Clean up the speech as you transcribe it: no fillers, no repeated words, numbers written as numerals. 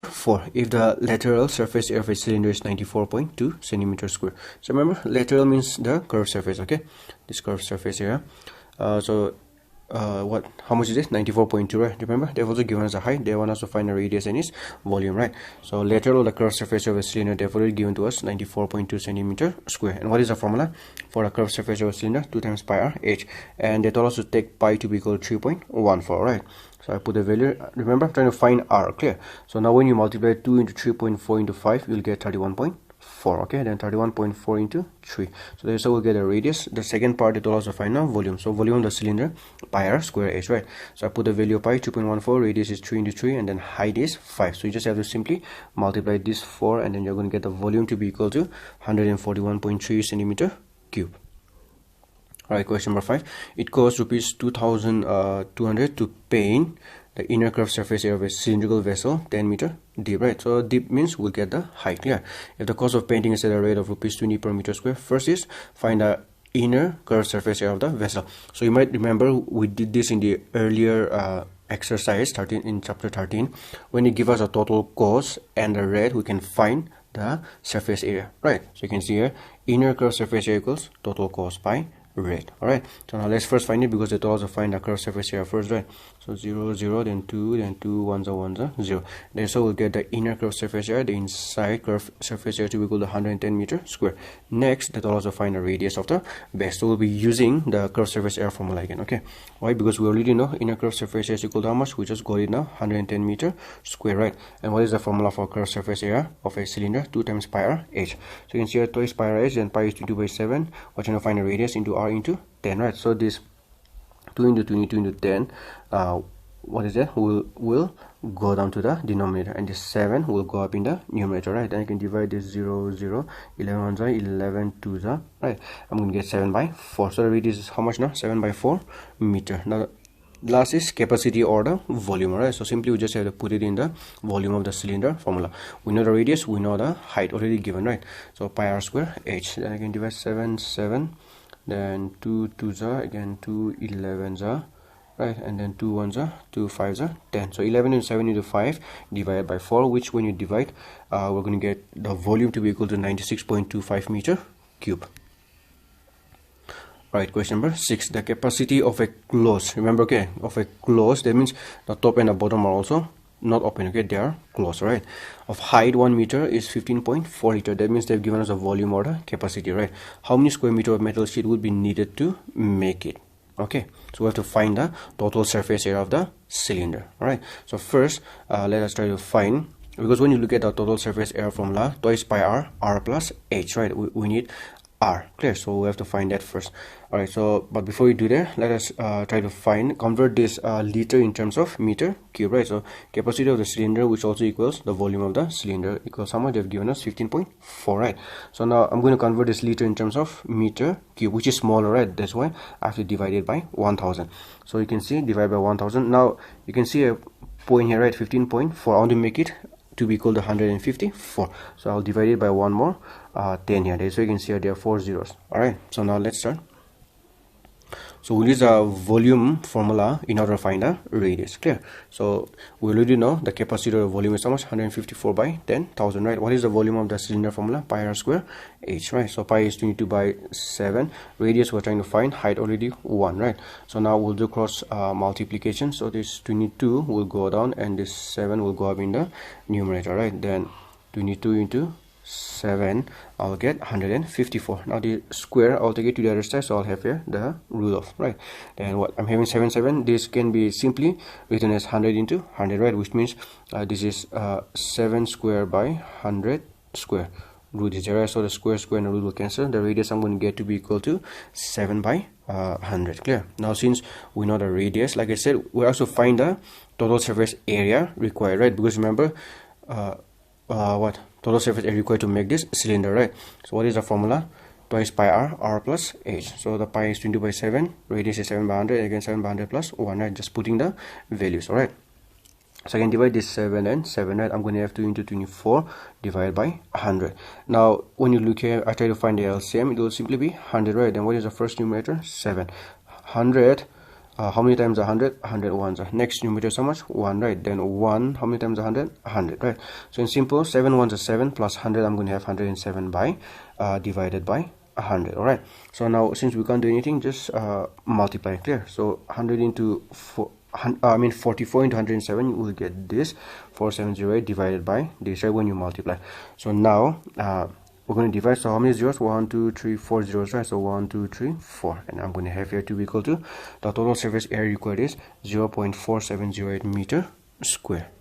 4. If the lateral surface area of a cylinder is 94.2 centimeter square. So remember, lateral means the curved surface, okay? This curved surface area. How much is this? 94.2, right? Remember, they've also given us a height. They want us to find the radius and its volume, right? So lateral, the curved surface of a cylinder, they've already given to us 94.2 centimeter square. And what is the formula for the curved surface of a cylinder? 2 times pi r h. And they told us to take pi to be equal to 3.14, right? So I put the value. Remember, I'm trying to find r, clear? So now when you multiply 2 into 3.4 into 5, you'll get 31.4. Okay, then 31.4 into 3. So there, so we'll get a radius. The second part, it will also find a volume. So volume of the cylinder, pi r square h, right? So I put the value of pi, 2.14, radius is 3 into 3, and then height is 5. So you just have to simply multiply this 4, and then you're going to get the volume to be equal to 141.3 centimeter cube. Alright, question number 5. It costs rupees 2,200 to paint the inner curved surface area of a cylindrical vessel 10 meter deep, right? So deep means we'll get the height, clear? If the cost of painting is at a rate of rupees 20 per meter square, first is find the inner curved surface area of the vessel. So you might remember we did this in the earlier exercise 13 in chapter 13. When you give us a total cost and the rate, we can find the surface area, right? So you can see here, inner curved surface area equals total cost by rate. Alright, so now let's first find it, because it will also find the curved surface area first, right? So 0 0, then 2, then 2, 1 0, 0. Then so we'll get the inner curved surface area, the inside curved surface area to be equal to 110 meter square. Next, that will also find the radius of the base. So we'll be using the curved surface area formula again. Okay, why? Because we already know inner curved surface area is equal to how much? We just got it now, 110 meter square, right? And what is the formula for curved surface area of a cylinder? 2 times pi r h. So you can see here twice pi r h, then pi is 22 by 7. We're trying to find the radius into r into 10, right? So this 2 into 22 into 10, what is that? Will go down to the denominator, and this 7 will go up in the numerator, right? Then you can divide this 0 0, 11 1 11 2, right? I'm going to get 7 by 4. So the radius is how much now? 7 by 4 meter. Now last is capacity or the volume, right? So simply we just have to put it in the volume of the cylinder formula. We know the radius, we know the height already given, right? So pi r square h. Then I can divide 7 7, then 2 2s are again 2 11s are, right? And then 2 1s are 2 5s are 10. So 11 into 7 into 5 divided by 4, which when you divide, we're going to get the volume to be equal to 96.25 meter cube. Right, question number 6. The capacity of a closed, remember, okay, of a closed, that means the top and the bottom are also not open, okay, they are closed, right? Of height 1 meter is 15.4 liter. That means they've given us a volume or the capacity, right? How many square meter of metal sheet would be needed to make it? Okay, so we have to find the total surface area of the cylinder. All right, so first let us try to find, because when you look at the total surface area formula, twice pi r plus h, right? We need r, clear? So we have to find that first. All right, so but before we do that, let us try to convert this liter in terms of meter cube, right? So capacity of the cylinder, which also equals the volume of the cylinder, equals how much? They've given us 15.4, right? So now I'm going to convert this liter in terms of meter cube, which is smaller, right? That's why I have to divide it by 1000. So you can see divide by 1000. Now you can see a point here, right? 15.4. I want to make it to be equal to 154, so I'll divide it by one more 10 here. So you can see there are 4 zeros. All right, so now let's start. So we'll use a volume formula in order to find the radius, clear? So we already know the capacity of the volume is how much? 154 by 10,000, right? What is the volume of the cylinder formula? Pi r square h, right? So pi is 22 by 7. Radius we're trying to find, height already 1, right? So now we'll do cross multiplication. So this 22 will go down and this 7 will go up in the numerator, right? Then 22 into 7, I'll get 154. Now the square, I'll take it to the other side, so I'll have here the root of, right? Then what I'm having 7 7, this can be simply written as 100 into 100, right? Which means this is 7 square by 100 square. Root is there, right? So the square and the root will cancel. The radius I'm going to get to be equal to 7 by 100, clear? Now since we know the radius, like I said, we also find the total surface area required, right? Because remember what total surface area required to make this cylinder, right? So what is the formula? Twice pi r plus h. So the pi is 22 by 7, radius is 7 by 100, again 7 by 100 plus 1, right? Just putting the values. All right, so I can divide this 7 and 7, right? I'm going to have 2 into 24 divided by 100. Now when you look here, I try to find the LCM, it will simply be 100, right? Then what is the first numerator? 7. 100 how many times 100? 100 ones. Next numerator is how much? 1, right? Then 1, how many times 100? 100, right? So in simple, 7 ones are 7 plus 100, I'm going to have 107 by divided by 100. All right, so now since we can't do anything, just multiply. Clear? So 100 into 4, 44 into 107, you will get this 4708 divided by this, right, when you multiply. So now we're going to divide. So how many zeros? 1 2 3 4 zeros, right? So 1 2 3 4, and I'm going to have here to be equal to the total surface area required is 0.4708 meter square.